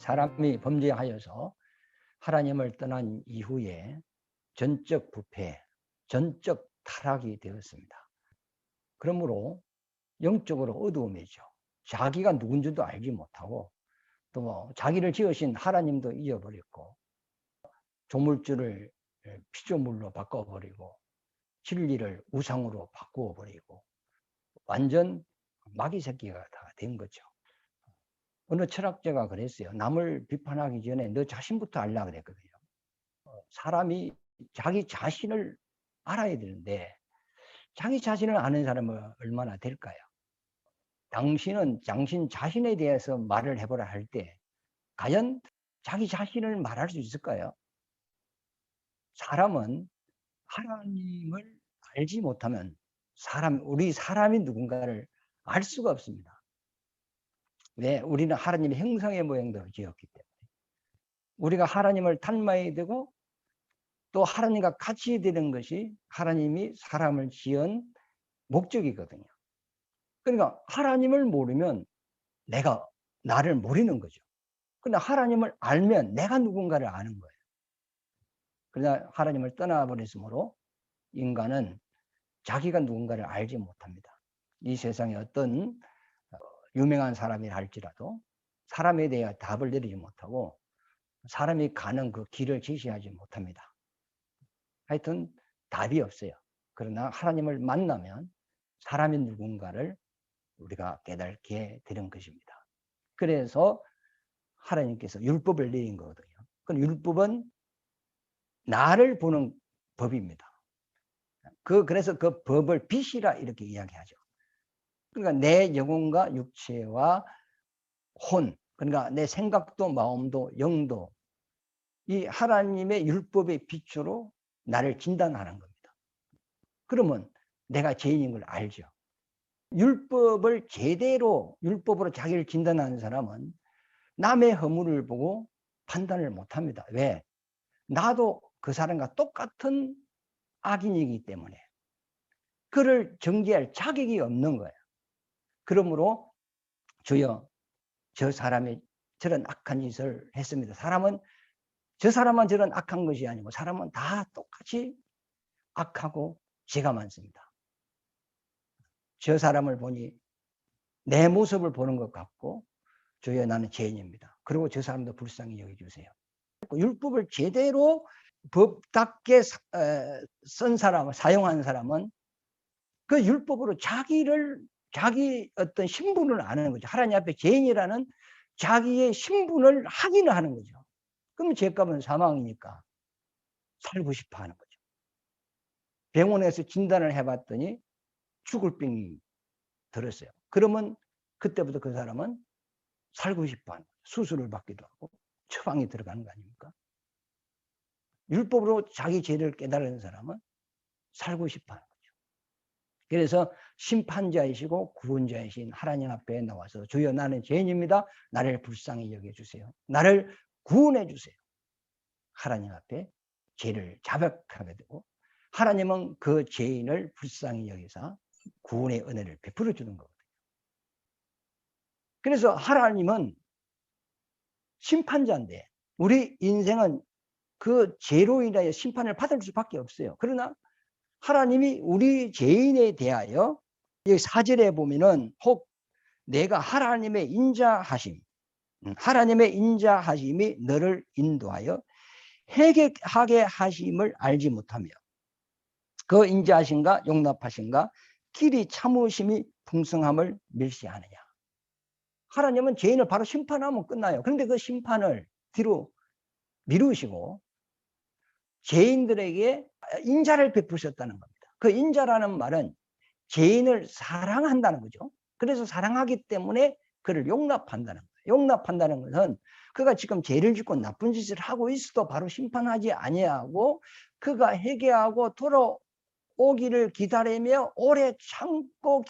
사람이 범죄하여서 하나님을 떠난 이후에 전적 부패, 전적 타락이 되었습니다. 그러므로 영적으로 어두움이죠. 자기가 누군지도 알지 못하고 또 자기를 지으신 하나님도 잊어버렸고 조물주를 피조물로 바꿔버리고 진리를 우상으로 바꾸어 버리고 완전 마귀 새끼가 다 된 거죠. 어느 철학자가 그랬어요. 남을 비판하기 전에 너 자신부터 알라 그랬거든요. 사람이 자기 자신을 알아야 되는데 자기 자신을 아는 사람은 얼마나 될까요? 당신은 당신 자신에 대해서 말을 해보라 할 때 과연 자기 자신을 말할 수 있을까요? 사람은 하나님을 알지 못하면 우리 사람이 누군가를 알 수가 없습니다. 왜? 우리는 하나님의 형상의 모양대로 지었기 때문에. 우리가 하나님을 닮아야 되고 또 하나님과 같이 되는 것이 하나님이 사람을 지은 목적이거든요. 그러니까 하나님을 모르면 내가 나를 모르는 거죠. 그러나 하나님을 알면 내가 누군가를 아는 거예요. 그러나 하나님을 떠나버렸으므로 인간은 자기가 누군가를 알지 못합니다. 이 세상에 어떤 유명한 사람이 할지라도 사람에 대해 답을 내리지 못하고 사람이 가는 그 길을 제시하지 못합니다. 하여튼 답이 없어요. 그러나 하나님을 만나면 사람이 누군가를 우리가 깨닫게 되는 것입니다. 그래서 하나님께서 율법을 내린 거거든요. 그 율법은 나를 보는 법입니다. 그래서 그 법을 빛이라 이렇게 이야기하죠. 그러니까 내 영혼과 육체와 혼, 그러니까 내 생각도 마음도 영도 이 하나님의 율법의 빛으로 나를 진단하는 겁니다. 그러면 내가 죄인인 걸 알죠. 율법을 제대로 율법으로 자기를 진단하는 사람은 남의 허물을 보고 판단을 못합니다. 왜? 나도 그 사람과 똑같은 악인이기 때문에 그를 정죄할 자격이 없는 거예요. 그러므로 주여 저 사람이 저런 악한 짓을 했습니다. 저 사람만 저런 악한 것이 아니고 사람은 다 똑같이 악하고 죄가 많습니다. 저 사람을 보니 내 모습을 보는 것 같고 주여 나는 죄인입니다. 그리고 저 사람도 불쌍히 여겨주세요. 율법을 제대로 법답게 쓴 사람, 사용한 사람은 그 율법으로 자기 어떤 신분을 아는 거죠. 하나님 앞에 죄인이라는 자기의 신분을 확인을 하는 거죠. 그러면 죄값은 사망이니까 살고 싶어 하는 거죠. 병원에서 진단을 해봤더니 죽을 병이 들었어요. 그러면 그때부터 그 사람은 살고 싶어 하는 거죠. 수술을 받기도 하고 처방이 들어가는 거 아닙니까? 율법으로 자기 죄를 깨달은 사람은 살고 싶어 하는 거죠. 그래서 심판자이시고 구원자이신 하나님 앞에 나와서 주여 나는 죄인입니다. 나를 불쌍히 여겨주세요. 나를 구원해 주세요. 하나님 앞에 죄를 자백하게 되고 하나님은 그 죄인을 불쌍히 여기사 구원의 은혜를 베풀어 주는 거거든요. 그래서 하나님은 심판자인데 우리 인생은 그 죄로 인하여 심판을 받을 수밖에 없어요. 그러나 하나님이 우리 죄인에 대하여 여기 4절에 보면은 혹 내가 하나님의 인자하심이 너를 인도하여 회개하게 하심을 알지 못하며 그 인자하심과 용납하심과 길이 참으심이 풍성함을 멸시하느냐. 하나님은 죄인을 바로 심판하면 끝나요. 그런데 그 심판을 뒤로 미루시고 죄인들에게 인자를 베푸셨다는 겁니다. 그 인자라는 말은 죄인을 사랑한다는 거죠. 그래서 사랑하기 때문에 그를 용납한다는 거예요. 용납한다는 것은 그가 지금 죄를 짓고 나쁜 짓을 하고 있어도 바로 심판하지 아니하고 그가 회개하고 돌아오기를 기다리며 오래 참고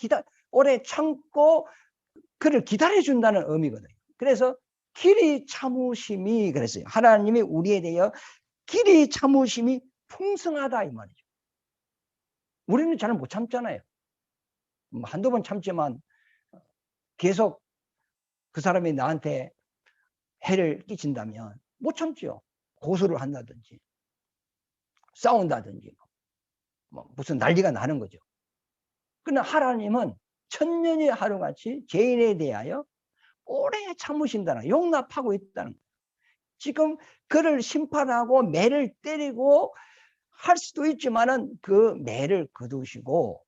그를 기다려준다는 의미거든요. 그래서 길이 참으심이 그랬어요. 하나님이 우리에 대하여 길이 참으심이 풍성하다 이 말이죠. 우리는 잘 못 참잖아요. 한두 번 참지만 계속 그 사람이 나한테 해를 끼친다면 못 참죠. 고소를 한다든지 싸운다든지 뭐 무슨 난리가 나는 거죠. 그러나 하나님은 천년이 하루같이 죄인에 대하여 오래 참으신다는, 용납하고 있다는 거예요. 지금 그를 심판하고 매를 때리고 할 수도 있지만은 그 매를 거두시고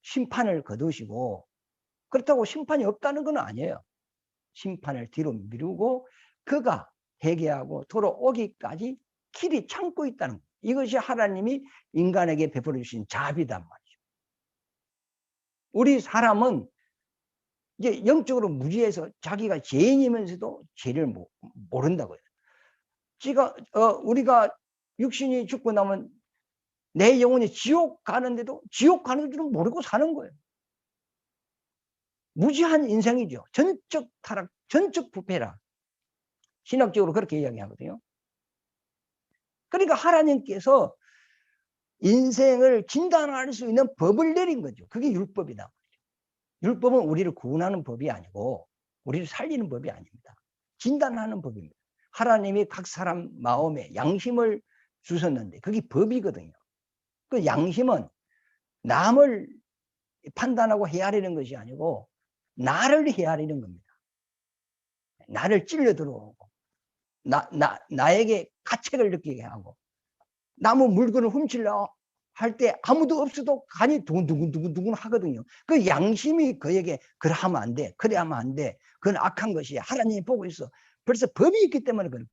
심판을 거두시고, 그렇다고 심판이 없다는 건 아니에요. 심판을 뒤로 미루고 그가 회개하고 돌아오기까지 길이 참고 있다는 거예요. 이것이 하나님이 인간에게 베풀어 주신 자비단 말이죠. 우리 사람은 이제 영적으로 무지해서 자기가 죄인이면서도 죄를 모른다고요. 우리가 육신이 죽고 나면 내 영혼이 지옥 가는데도 지옥 가는 줄은 모르고 사는 거예요. 무지한 인생이죠. 전적 타락, 전적 부패라. 신학적으로 그렇게 이야기하거든요. 그러니까 하나님께서 인생을 진단할 수 있는 법을 내린 거죠. 그게 율법이다. 율법은 우리를 구원하는 법이 아니고 우리를 살리는 법이 아닙니다. 진단하는 법입니다. 하나님이 각 사람 마음에 양심을 주셨는데 그게 법이거든요. 그 양심은 남을 판단하고 헤아리는 것이 아니고 나를 헤아리는 겁니다. 나를 찔러 들어오고 나에게 가책을 느끼게 하고, 나무 물건을 훔치려 할 때 아무도 없어도 간이 두근두근 하거든요. 그 양심이 그에게 그래 하면 안 돼, 그래 하면 안 돼, 그건 악한 것이야, 하나님이 보고 있어. 벌써 법이 있기 때문에 그렇거든요.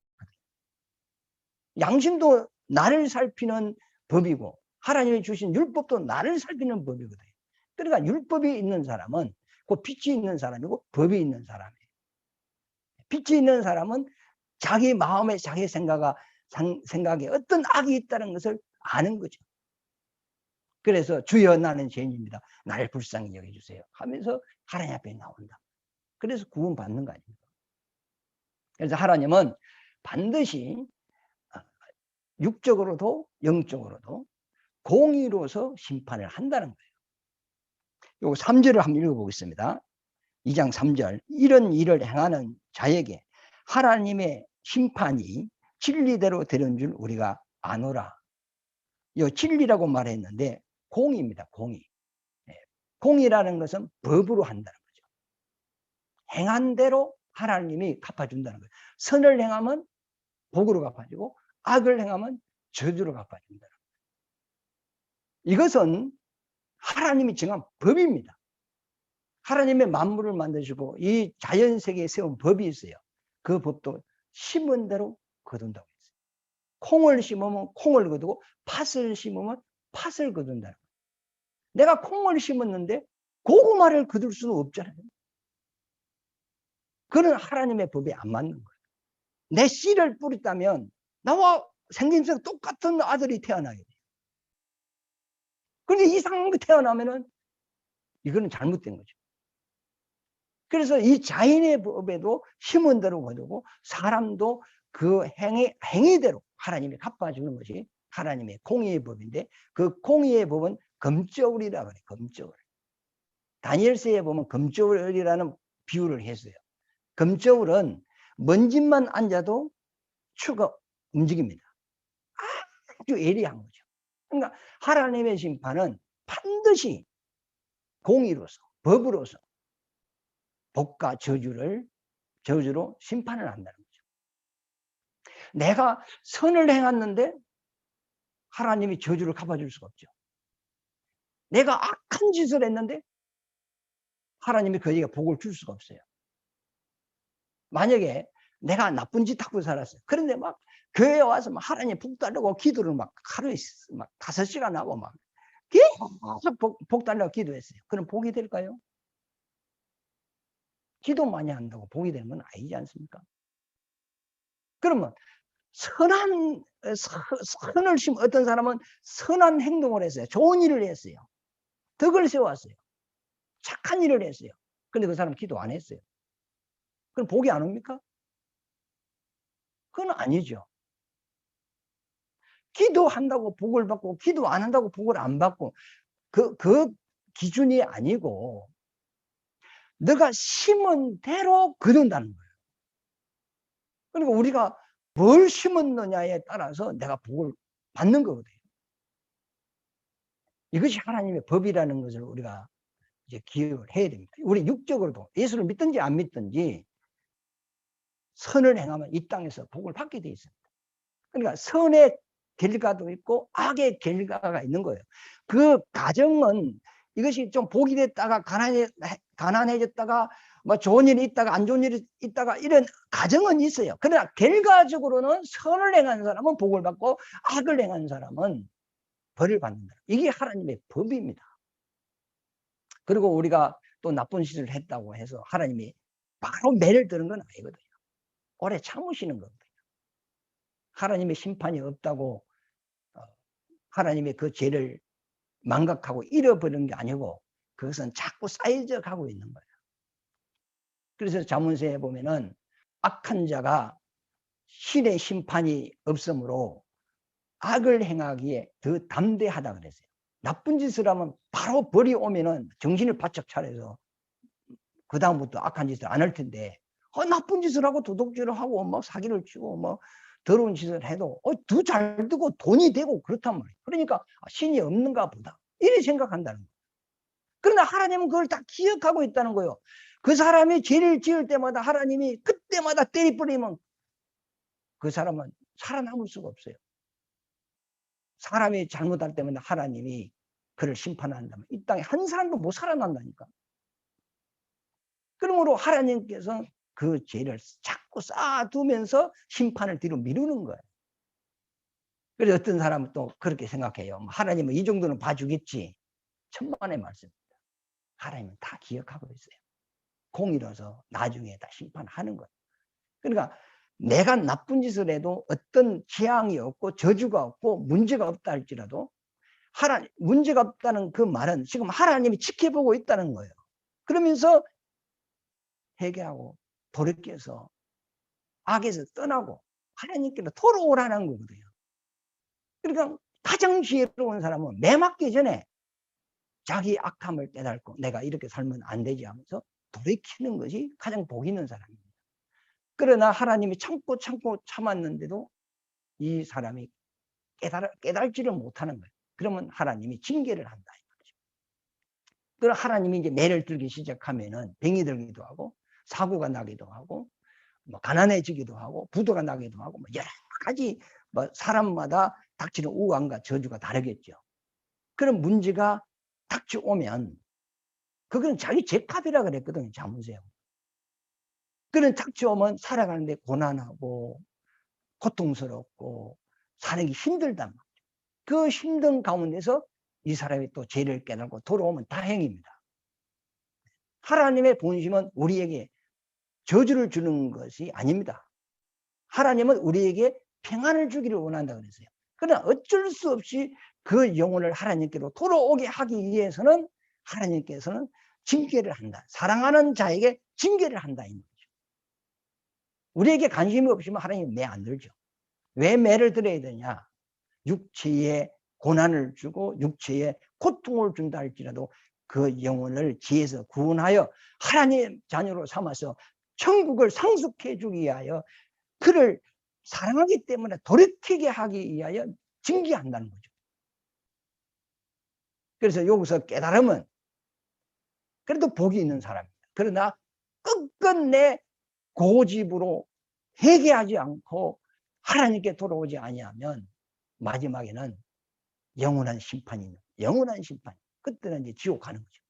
양심도 나를 살피는 법이고 하나님이 주신 율법도 나를 살피는 법이거든요. 그러니까 율법이 있는 사람은 그 빛이 있는 사람이고 법이 있는 사람이에요. 빛이 있는 사람은 자기 마음에 자기 생각에 어떤 악이 있다는 것을 아는 거죠. 그래서 주여 나는 죄인입니다, 나를 불쌍히 여겨주세요 하면서 하나님 앞에 나온다. 그래서 구원받는 거 아닙니까? 그래서 하나님은 반드시 육적으로도 영적으로도 공의로서 심판을 한다는 거예요. 요 3절을 한번 읽어보겠습니다. 2장 3절. 이런 일을 행하는 자에게 하나님의 심판이 진리대로 되는 줄 우리가 아노라. 이 진리라고 말했는데 공의입니다. 공의. 공의라는 것은 법으로 한다는 거죠. 행한 대로 하나님이 갚아준다는 거예요. 선을 행하면 복으로 갚아주고 악을 행하면 저주로 갚아준다는 거예요. 이것은 하나님이 정한 법입니다. 하나님의 만물을 만드시고 이 자연세계에 세운 법이 있어요. 그 법도 심은 대로 거둔다고 했어요. 콩을 심으면 콩을 거두고 팥을 심으면 팥을 거둔다는 거예요. 내가 콩을 심었는데 고구마를 거둘 수는 없잖아요. 그는 하나님의 법에 안 맞는 거예요. 내 씨를 뿌렸다면 나와 생김새가 똑같은 아들이 태어나게 돼요. 그런데 이상한 거 태어나면은 이거는 잘못된 거죠. 그래서 이 자연의 법에도 심은 대로 거두고 사람도 그 행위대로 하나님이 갚아주는 것이 하나님의 공의의 법인데, 그 공의의 법은 금저울이라고 그래요. 금저울. 다니엘서에 보면 금저울이라는 비유를 했어요. 금저울은 먼지만 앉아도 추가 움직입니다. 아주 예리한 거죠. 그러니까 하나님의 심판은 반드시 공의로서, 법으로서 복과 저주로 심판을 한다는 거죠. 내가 선을 행했는데 하나님이 저주를 갚아줄 수가 없죠. 내가 악한 짓을 했는데 하나님이 그에게 복을 줄 수가 없어요. 만약에 내가 나쁜 짓 하고 살았어요. 그런데 막 교회에 와서 막 하나님 복 달라고 기도를 막 하루에 막 5시간 하고 막 계속 복 달라고 기도했어요. 그럼 복이 될까요? 기도 많이 한다고 복이 되는 건 아니지 않습니까? 그러면 선을 어떤 사람은 선한 행동을 했어요. 좋은 일을 했어요. 덕을 세웠어요. 착한 일을 했어요. 근데 그 사람 기도 안 했어요. 그럼 복이 안 옵니까? 그건 아니죠. 기도한다고 복을 받고 기도 안 한다고 복을 안 받고 그 기준이 아니고 너가 심은 대로 거둔다는 거예요. 그러니까 우리가 뭘 심었느냐에 따라서 내가 복을 받는 거거든요. 이것이 하나님의 법이라는 것을 우리가 이제 기억을 해야 됩니다. 우리 육적으로도 예수를 믿든지 안 믿든지 선을 행하면 이 땅에서 복을 받게 돼 있습니다. 그러니까 선의 결과도 있고 악의 결과가 있는 거예요. 그 가정은 이것이 좀 복이 됐다가 가난해졌다가 뭐 좋은 일이 있다가 안 좋은 일이 있다가 이런 가정은 있어요. 그러나 결과적으로는 선을 행하는 사람은 복을 받고 악을 행하는 사람은 벌을 받는다. 이게 하나님의 법입니다. 그리고 우리가 또 나쁜 짓을 했다고 해서 하나님이 바로 매를 드는 건 아니거든요. 오래 참으시는 거거든요. 하나님의 심판이 없다고 하나님의 그 죄를 망각하고 잃어버리는 게 아니고 그것은 자꾸 쌓여져 가고 있는 거예요. 그래서 잠언서에 보면은 악한 자가 신의 심판이 없으므로 악을 행하기에 더 담대하다 그랬어요. 나쁜 짓을 하면 바로 벌이 오면은 정신을 바짝 차려서 그 다음부터 악한 짓을 안 할 텐데 나쁜 짓을 하고 도둑질을 하고 막 사기를 치고 뭐 더러운 짓을 해도 더 잘 되고 돈이 되고 그렇단 말이에요. 그러니까 신이 없는가 보다 이렇게 생각한다는 거예요. 그러나 하나님은 그걸 다 기억하고 있다는 거예요. 그 사람이 죄를 지을 때마다 하나님이 그때마다 때리버리면 그 사람은 살아남을 수가 없어요. 사람이 잘못할 때마다 하나님이 그를 심판한다면 이 땅에 한 사람도 못 살아난다니까. 그러므로 하나님께서 그 죄를 자꾸 쌓아두면서 심판을 뒤로 미루는 거예요. 그래서 어떤 사람은 또 그렇게 생각해요. 하나님은 이 정도는 봐주겠지. 천만의 말씀입니다. 하나님은 다 기억하고 있어요. 공이라서 나중에 다 심판하는 거예요. 그러니까 내가 나쁜 짓을 해도 어떤 재앙이 없고 저주가 없고 문제가 없다 할지라도 문제가 없다는 그 말은 지금 하나님이 지켜보고 있다는 거예요. 그러면서 회개하고 돌이켜서 악에서 떠나고 하나님께로 돌아오라는 거거든요. 그러니까 가장 지혜로운 사람은 매 맞기 전에 자기 악함을 깨닫고 내가 이렇게 살면 안 되지 하면서 돌이키는 것이 가장 복 있는 사람입니다. 그러나 하나님이 참고 참았는데도 이 사람이 깨달지를 못하는 거예요. 그러면 하나님이 징계를 한다. 그럼 하나님이 이제 매를 들기 시작하면은 병이 들기도 하고 사고가 나기도 하고 뭐 가난해지기도 하고 부도가 나기도 하고 뭐 여러 가지 뭐 사람마다 닥치는 우환과 저주가 다르겠죠. 그런 문제가 닥쳐오면 그건 자기 죄값이라 그랬거든요. 잠언서에. 그런 닥쳐오면 살아가는데 고난하고 고통스럽고 살기 힘들단 말이에요. 그 힘든 가운데서 이 사람이 또 죄를 깨닫고 돌아오면 다행입니다. 하나님의 본심은 우리에게 저주를 주는 것이 아닙니다. 하나님은 우리에게 평안을 주기를 원한다 그랬어요. 그러나 어쩔 수 없이 그 영혼을 하나님께로 돌아오게 하기 위해서는 하나님께서는 징계를 한다. 사랑하는 자에게 징계를 한다. 이 거죠. 우리에게 관심이 없으면 하나님은 매 안 들죠. 왜 매를 들어야 되냐? 육체에 고난을 주고 육체에 고통을 준다 할지라도 그 영혼을 지혜에서 구원하여 하나님 자녀로 삼아서 천국을 상속해 주기 위하여 그를 사랑하기 때문에 돌이키게 하기 위하여 징계한다는 거죠. 그래서 여기서 깨달음은 그래도 복이 있는 사람입니다. 그러나 끝끝내 고집으로 회개하지 않고 하나님께 돌아오지 아니하면 마지막에는 영원한 심판이 영원한 심판. 그때는 이제 지옥 가는 거죠.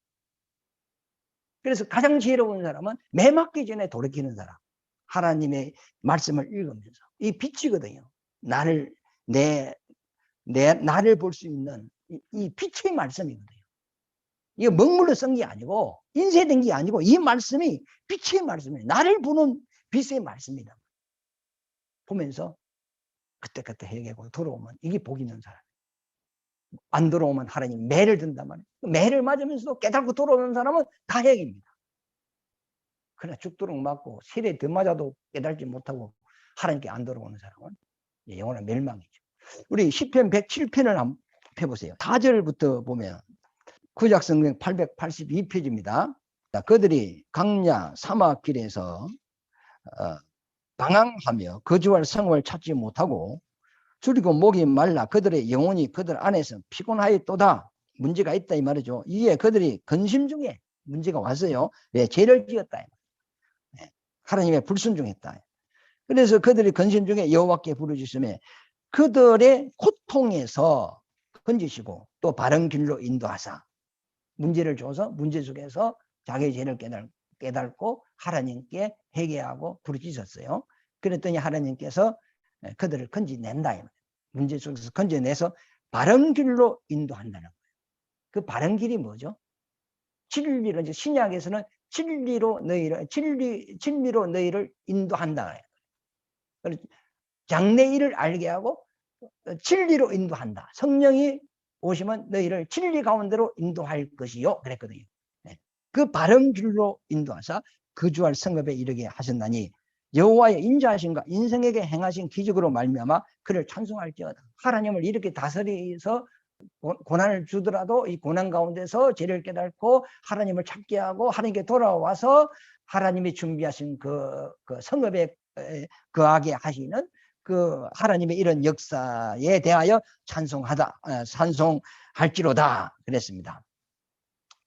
그래서 가장 지혜로운 사람은 매 맞기 전에 돌이키는 사람. 하나님의 말씀을 읽으면서 이 빛이거든요. 나를 나를 볼 수 있는 이 빛의 말씀이거든요. 이게 먹물로 쓴 게 아니고 인쇄된 게 아니고 이 말씀이 빛의 말씀이에요. 나를 보는 빛의 말씀이다. 보면서 그때 회개하고 돌아오면 이게 복 있는 사람. 안 돌아오면 하나님 매를 든단 말이에요. 매를 맞으면서도 깨닫고 돌아오는 사람은 다행입니다. 그러나 죽도록 맞고 세례 더 맞아도 깨달지 못하고 하나님께 안 돌아오는 사람은 영원한 멸망이죠. 우리 시편 107편을 한번 펴보세요. 4절부터 보면 구약성경 882페이지입니다. 그들이 강야 사막길에서 방황하며 거주할 성을 찾지 못하고 줄이고 목이 말라 그들의 영혼이 그들 안에서 피곤하였도다. 문제가 있다 이 말이죠. 이게 그들이 근심 중에 문제가 왔어요. 왜? 죄를 지었다. 하나님의 불순종했다. 그래서 그들이 근심 중에 여호와께 부르짖으며 그들의 고통에서 건지시고 또 바른 길로 인도하사 문제를 줘서 문제 속에서 자기의 죄를 깨닫고 하나님께 회개하고 부르짖었어요. 그랬더니 하나님께서 그들을 건져낸다. 문제 속에서 건져내서 바른 길로 인도한다는 거예요. 그 바른 길이 뭐죠? 진리로, 이제 신약에서는 진리로 너희를 인도한다. 장래일을 알게 하고 진리로 인도한다. 성령이 오시면 너희를 진리 가운데로 인도할 것이요. 그랬거든요. 그 바른 길로 인도하사 거주할 성읍에 이르게 하셨나니 여호와의 인자하심과 인생에게 행하신 기적으로 말미암아 그를 찬송할지어다. 하나님을 이렇게 다스리서 고난을 주더라도 이 고난 가운데서 죄를 깨닫고 하나님을 찾게 하고 하나님께 돌아와서 하나님이 준비하신 그 성읍에 거하게 하시는 그 하나님의 이런 역사에 대하여 찬송할지로다 그랬습니다.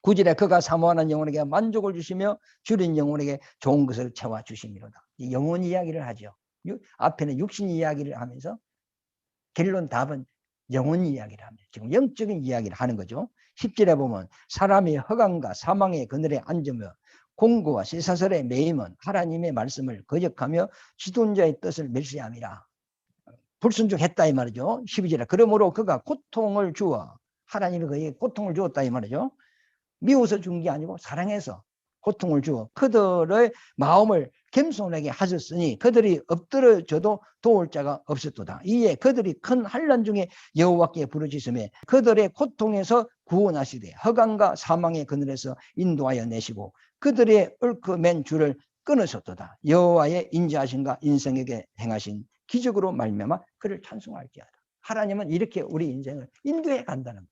9절에 그가 사모하는 영혼에게 만족을 주시며 줄인 영혼에게 좋은 것을 채워 주심이로다. 영혼 이야기를 하죠. 앞에는 육신 이야기를 하면서 결론 답은 영혼 이야기를 합니다. 지금 영적인 이야기를 하는 거죠. 10절에 보면 사람이 허감과 사망의 그늘에 앉으며 공고와 쇠사슬에 매임은 하나님의 말씀을 거역하며 지존자의 뜻을 멸시함이라. 불순종했다 이 말이죠. 12절에 그러므로 그가 고통을 주어 하나님이 그에게 고통을 주었다 이 말이죠. 미워서 준 게 아니고 사랑해서 고통을 주어 그들의 마음을 겸손하게 하셨으니 그들이 엎드려져도 도울 자가 없었도다. 이에 그들이 큰 환난 중에 여호와께 부르짖으며 그들의 고통에서 구원하시되 허강과 사망의 그늘에서 인도하여 내시고 그들의 얽어맨 줄을 끊으셨도다. 여호와의 인자하심과 인생에게 행하신 기적으로 말미암아 그를 찬송할지어다. 하나님은 이렇게 우리 인생을 인도해 간다는 거예요.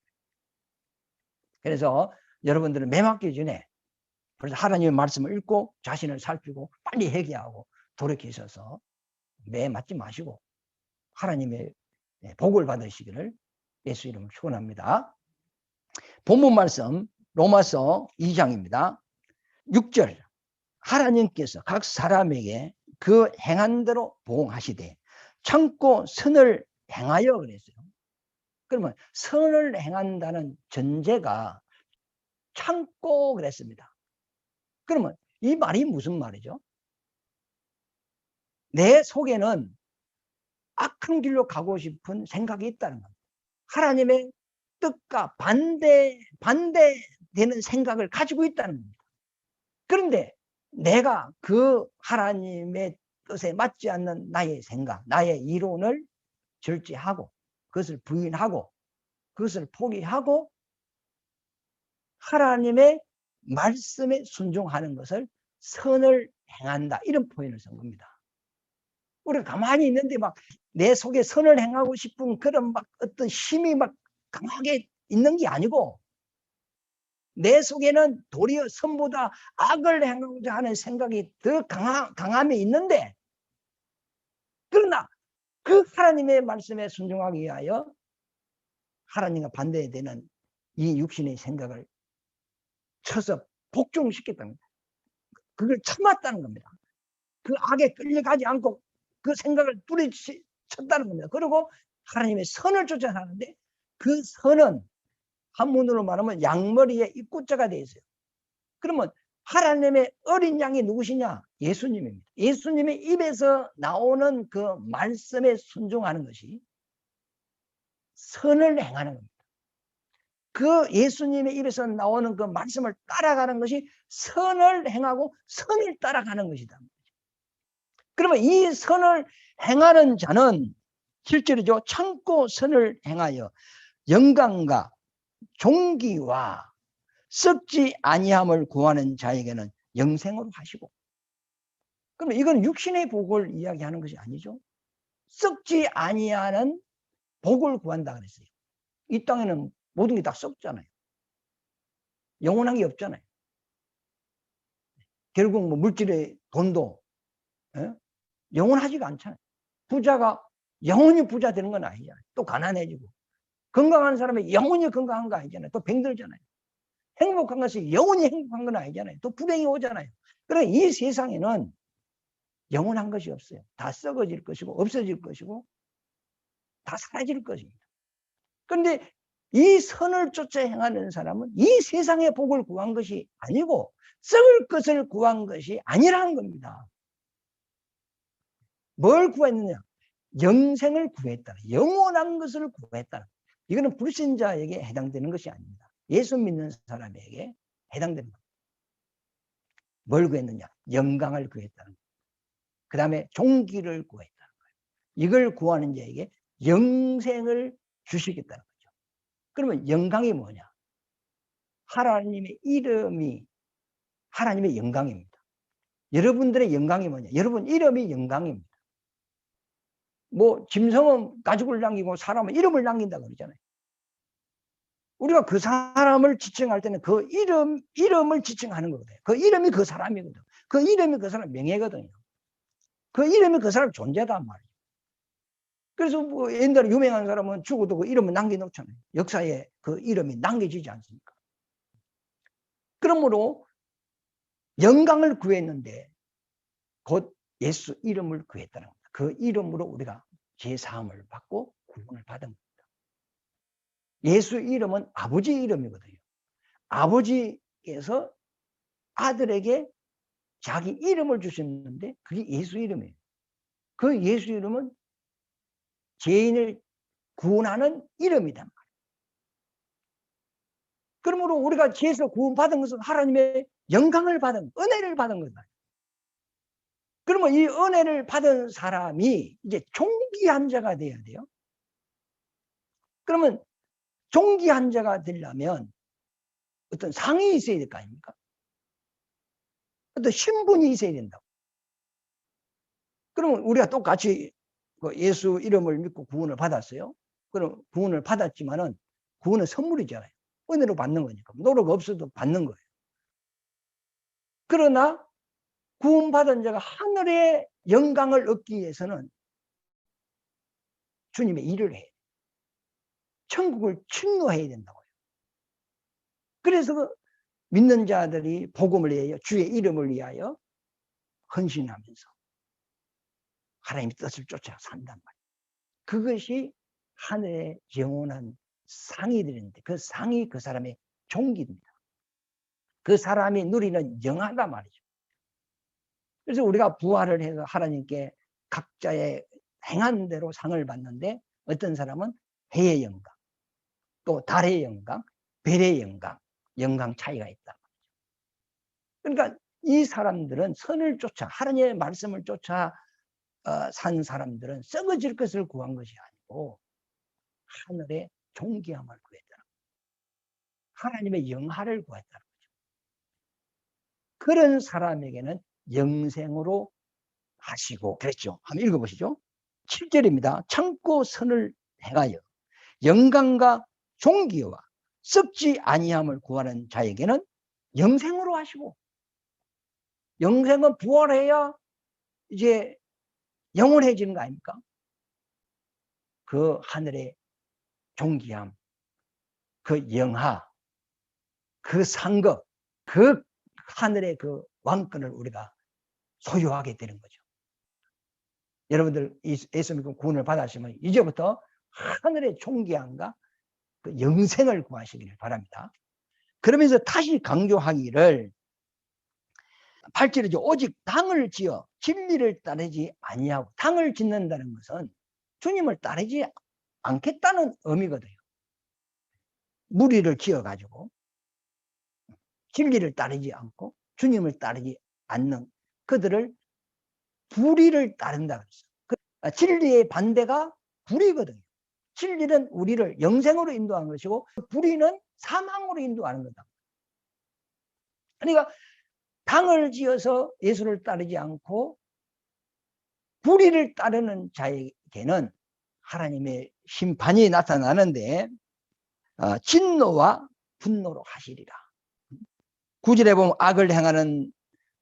그래서 여러분들은 매 맞기 전에 그래서 하나님의 말씀을 읽고 자신을 살피고 빨리 회개하고 돌이키셔서 매 맞지 마시고 하나님의 복을 받으시기를 예수 이름으로 축원합니다. 본문 말씀 로마서 2장입니다. 6절 하나님께서 각 사람에게 그 행한 대로 보응하시되 참고 선을 행하여 그랬어요. 그러면 선을 행한다는 전제가 참고 그랬습니다. 그러면 이 말이 무슨 말이죠? 내 속에는 악한 길로 가고 싶은 생각이 있다는 겁니다. 하나님의 뜻과 반대되는 생각을 가지고 있다는 겁니다. 그런데 내가 그 하나님의 뜻에 맞지 않는 나의 생각, 나의 이론을 절제하고 그것을 부인하고 그것을 포기하고 하나님의 말씀에 순종하는 것을 선을 행한다. 이런 표현을 쓴 겁니다. 우리가 가만히 있는데 막 내 속에 선을 행하고 싶은 그런 막 어떤 힘이 막 강하게 있는 게 아니고 내 속에는 도리어 선보다 악을 행하고자 하는 생각이 더 강함이 있는데 그러나 그 하나님의 말씀에 순종하기 위하여 하나님과 반대되는 이 육신의 생각을 쳐서 복종시켰다는 겁니다. 그걸 참았다는 겁니다. 그 악에 끌려가지 않고 그 생각을 뿌리쳤다는 겁니다. 그리고 하나님의 선을 쫓아가는데 그 선은 한문으로 말하면 양머리에 입구자가 되어 있어요. 그러면 하나님의 어린 양이 누구시냐? 예수님입니다. 예수님의 입에서 나오는 그 말씀에 순종하는 것이 선을 행하는 겁니다. 그 예수님의 입에서 나오는 그 말씀을 따라가는 것이 선을 행하고 선을 따라가는 것이다. 그러면 이 선을 행하는 자는 실제로죠. 참고 선을 행하여 영광과 존귀와 썩지 아니함을 구하는 자에게는 영생으로 하시고. 그러면 이건 육신의 복을 이야기하는 것이 아니죠. 썩지 아니하는 복을 구한다 그랬어요. 이 땅에는 모든 게 다 썩잖아요. 영원한 게 없잖아요. 결국 뭐 물질의 돈도 영원하지가 않잖아요. 부자가 영원히 부자 되는 건 아니잖아요. 또 가난해지고. 건강한 사람이 영원히 건강한 거 아니잖아요. 또 병들잖아요. 행복한 것이 영원히 행복한 건 아니잖아요. 또 불행이 오잖아요. 그러니까 이 세상에는 영원한 것이 없어요. 다 썩어질 것이고 없어질 것이고 다 사라질 것입니다. 그런데 이 선을 쫓아 행하는 사람은 이 세상의 복을 구한 것이 아니고 썩을 것을 구한 것이 아니라는 겁니다. 뭘 구했느냐? 영생을 구했다. 영원한 것을 구했다. 이거는 불신자에게 해당되는 것이 아닙니다. 예수 믿는 사람에게 해당되는 겁니다. 뭘 구했느냐? 영광을 구했다는 거예요. 그 다음에 종기를 구했다는 거예요. 이걸 구하는 자에게 영생을 주시겠다는 거죠. 그러면 영광이 뭐냐? 하나님의 이름이 하나님의 영광입니다. 여러분들의 영광이 뭐냐? 여러분 이름이 영광입니다. 뭐 짐승은 가죽을 남기고 사람은 이름을 남긴다고 그러잖아요. 우리가 그 사람을 지칭할 때는 그 이름을 지칭하는 거거든요. 그 이름이 그 사람이거든요. 그 이름이 그 사람 명예거든요. 그 이름이 그 사람 존재단 말이에요. 그래서 뭐 옛날에 유명한 사람은 죽어도 그 이름을 남겨놓잖아요. 역사에 그 이름이 남겨지지 않습니까? 그러므로 영광을 구했는데 곧 예수 이름을 구했다는 겁니다. 그 이름으로 우리가 죄사함을 받고 구원을 받은 겁니다. 예수 이름은 아버지 이름이거든요. 아버지께서 아들에게 자기 이름을 주셨는데 그게 예수 이름이에요. 그 예수 이름은 죄인을 구원하는 이름이단 말이에요. 그러므로 우리가 죄에서 구원받은 것은 하나님의 영광을 받은 은혜를 받은 거다. 그러면 이 은혜를 받은 사람이 이제 존귀한 자가 돼야 돼요. 그러면 존귀한 자가 되려면 어떤 상이 있어야 될 거 아닙니까? 어떤 신분이 있어야 된다고. 그러면 우리가 똑같이 예수 이름을 믿고 구원을 받았어요. 그럼 구원을 받았지만은 구원은 선물이잖아요. 은혜로 받는 거니까. 노력 없어도 받는 거예요. 그러나 구원받은 자가 하늘의 영광을 얻기 위해서는 주님의 일을 해야 돼요. 천국을 침노해야 된다고요. 그래서 믿는 자들이 복음을 위하여 주의 이름을 위하여 헌신하면서 하나님의 뜻을 쫓아 산단 말이에요. 그것이 하늘의 영원한 상이 되는데 그 상이 그 사람의 종기입니다. 그 사람이 누리는 영화다 말이죠. 그래서 우리가 부활을 해서 하나님께 각자의 행한 대로 상을 받는데 어떤 사람은 해의 영광, 또 달의 영광, 별의 영광, 영광 차이가 있다. 그러니까 이 사람들은 선을 쫓아 하나님의 말씀을 쫓아 산 사람들은 썩어질 것을 구한 것이 아니고 하늘의 존귀함을 구했다는 거예요. 하나님의 영화를 구했다는 거죠. 그런 사람에게는 영생으로 하시고 그랬죠. 한번 읽어보시죠. 7절입니다. 참고 선을 행하여 영광과 존귀와 썩지 아니함을 구하는 자에게는 영생으로 하시고, 영생은 부활해야 이제 영원해지는 거 아닙니까? 그 하늘의 존귀함, 그 영하, 그 상급, 그 하늘의 그 왕권을 우리가 소유하게 되는 거죠. 여러분들 예수 믿고 구원을 받으시면 이제부터 하늘의 존귀함과 그 영생을 구하시기를 바랍니다. 그러면서 다시 강조하기를 8절이죠. 오직 당을 지어 진리를 따르지 아니하고, 당을 짓는다는 것은 주님을 따르지 않겠다는 의미거든요. 무리를 지어가지고 진리를 따르지 않고 주님을 따르지 않는 그들을 불의를 따른다 그랬어요. 진리의 반대가 불의거든요. 진리는 우리를 영생으로 인도하는 것이고 불의는 사망으로 인도하는 거다. 그러니까 당을 지어서 예수를 따르지 않고 불의를 따르는 자에게는 하나님의 심판이 나타나는데 진노와 분노로 하시리라. 9절에 보면 악을 행하는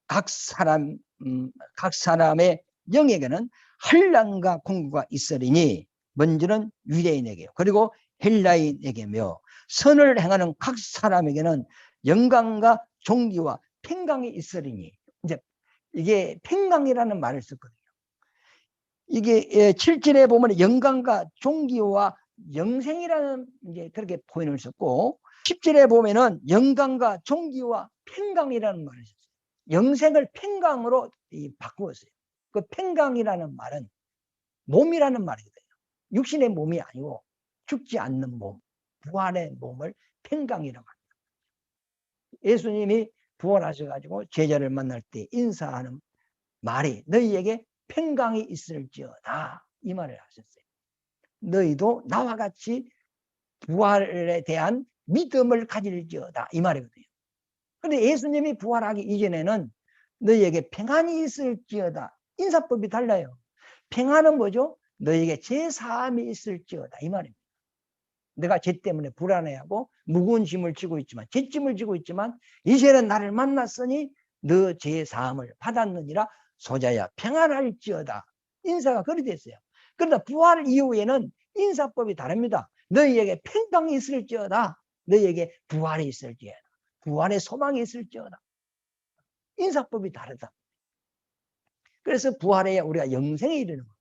각 사람의 영에게는 환난과 공고가 있으리니 먼저는 유대인에게요. 그리고 헬라인에게며 선을 행하는 각 사람에게는 영광과 존귀와 평강이 있으리니. 이제 이게 평강이라는 말을 썼거든요. 이게 7절에 보면 영광과 존귀와 영생이라는 이제 그렇게 표현을 썼고 10절에 보면은 영광과 존귀와 평강이라는 말을 썼어요. 영생을 평강으로 바꾸었어요. 그 평강이라는 말은 몸이라는 말이거든요. 육신의 몸이 아니고 죽지 않는 몸, 부활의 몸을 평강이라고 합니다. 예수님이 부활하셔가지고 제자를 만날 때 인사하는 말이 너희에게 평강이 있을지어다 이 말을 하셨어요. 너희도 나와 같이 부활에 대한 믿음을 가질지어다 이 말이거든요. 그런데 예수님이 부활하기 이전에는 너희에게 평안이 있을지어다. 인사법이 달라요. 평안은 뭐죠? 너희에게 제사함이 있을지어다 이 말입니다. 내가 죄 때문에 불안해하고 무거운 짐을 지고 있지만 죄짐을 지고 있지만 이제는 나를 만났으니 너 제사함을 받았느니라 소자야 평안할지어다. 인사가 그리 됐어요. 그러나 부활 이후에는 인사법이 다릅니다. 너희에게 평강이 있을지어다. 너희에게 부활이 있을지어다. 부활의 소망이 있을지어다. 인사법이 다르다. 그래서 부활에 우리가 영생에 이르는 거예요.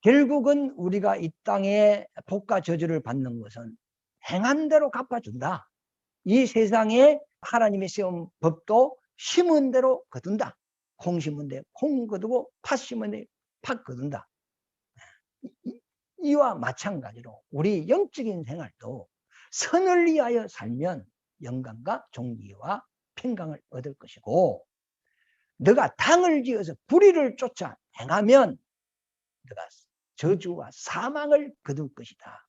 결국은 우리가 이 땅에 복과 저주를 받는 것은 행한 대로 갚아준다. 이 세상에 하나님이 세운 법도 심은 대로 거둔다. 콩 심은 데 콩 거두고 팥 심은 데 팥 거둔다. 이와 마찬가지로 우리 영적인 생활도 선을 위하여 살면 영광과 존귀와 평강을 얻을 것이고 너가 당을 지어서 불의를 쫓아 행하면 너가 저주와 사망을 거둘 것이다.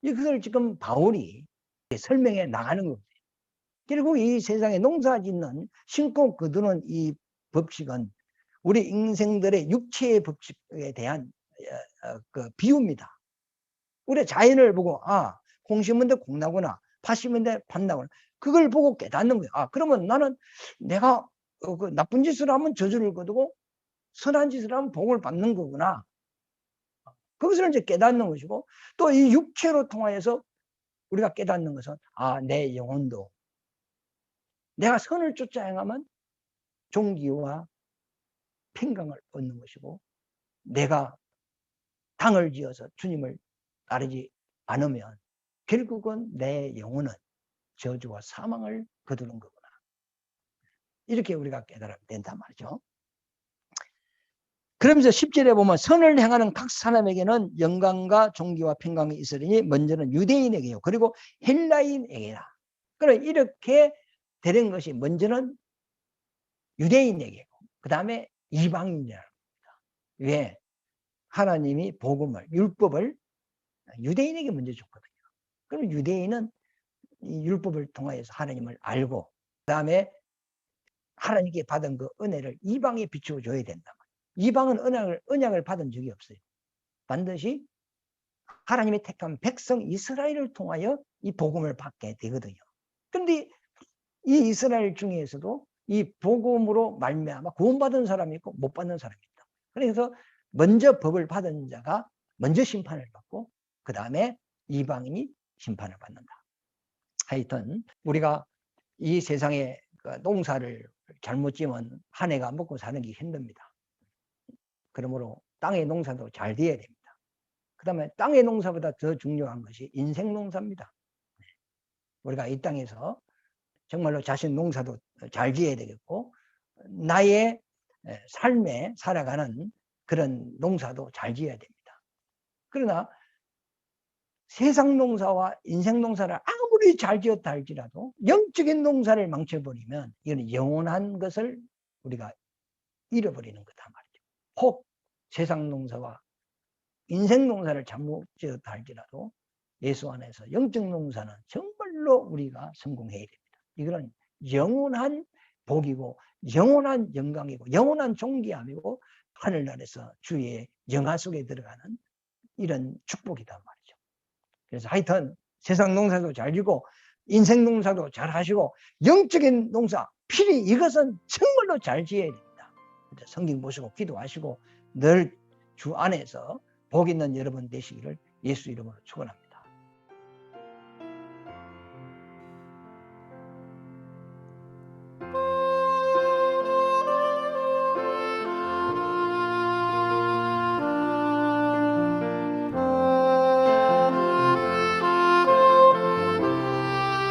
이것을 지금 바울이 설명해 나가는 겁니다. 결국 이 세상에 농사 짓는 심고 거두는 이 법칙은 우리 인생들의 육체의 법칙에 대한 그 비유입니다. 우리 자연을 보고 콩 심은 데 콩 나구나, 팥 심은 데 팥 나구나. 그걸 보고 깨닫는 거예요. 그러면 나는 내가 그 나쁜 짓을 하면 저주를 거두고 선한 짓을 하면 복을 받는 거구나. 그것을 이제 깨닫는 것이고 또 이 육체로 통하여서 우리가 깨닫는 것은 내 영혼도 내가 선을 쫓아 행하면 존귀와 평강을 얻는 것이고 내가 당을 지어서 주님을 따르지 않으면 결국은 내 영혼은 저주와 사망을 거두는 거구나. 이렇게 우리가 깨달으면 된단 말이죠. 그러면서 10절에 보면 선을 행하는 각 사람에게는 영광과 존귀와 평강이 있으리니 먼저는 유대인에게요. 그리고 헬라인에게다. 그래 이렇게 되는 것이 먼저는 유대인에게고 그 다음에 이방인이라는 겁니다. 왜? 하나님이 복음을 율법을 유대인에게 먼저 줬거든요. 그럼 유대인은 이 율법을 통하여서 하나님을 알고 그 다음에 하나님께 받은 그 은혜를 이방에 비추어 줘야 된다. 이방은 언약을 받은 적이 없어요. 반드시 하나님의 택한 백성 이스라엘을 통하여 이 복음을 받게 되거든요. 그런데 이 이스라엘 중에서도 이 복음으로 말미암아 구원받은 사람이 있고 못 받는 사람이 있다. 그래서 먼저 법을 받은 자가 먼저 심판을 받고 그 다음에 이방인이 심판을 받는다. 하여튼 우리가 이 세상에 농사를 잘못 지으면 한 해가 먹고 사는 게 힘듭니다. 그러므로 땅의 농사도 잘 되어야 됩니다. 그 다음에 땅의 농사보다 더 중요한 것이 인생 농사입니다. 우리가 이 땅에서 정말로 자신 농사도 잘 지어야 되겠고 나의 삶에 살아가는 그런 농사도 잘 지어야 됩니다. 그러나 세상 농사와 인생 농사를 아무리 잘 지었다 할지라도 영적인 농사를 망쳐버리면 이건 영원한 것을 우리가 잃어버리는 거다 말이죠. 혹 세상 농사와 인생 농사를 잘못 지었다 할지라도 예수 안에서 영적 농사는 정말로 우리가 성공해야 됩니다. 이거는 영원한 복이고 영원한 영광이고 영원한 존귀함이고 하늘나라에서 주의 영화 속에 들어가는 이런 축복이단 말이죠. 그래서 하여튼 세상 농사도 잘 지고 인생 농사도 잘 하시고 영적인 농사 필히 이것은 정말로 잘 지어야 됩니다. 성경 보시고 기도하시고 늘 주 안에서 복 있는 여러분 되시기를 예수 이름으로 축원합니다.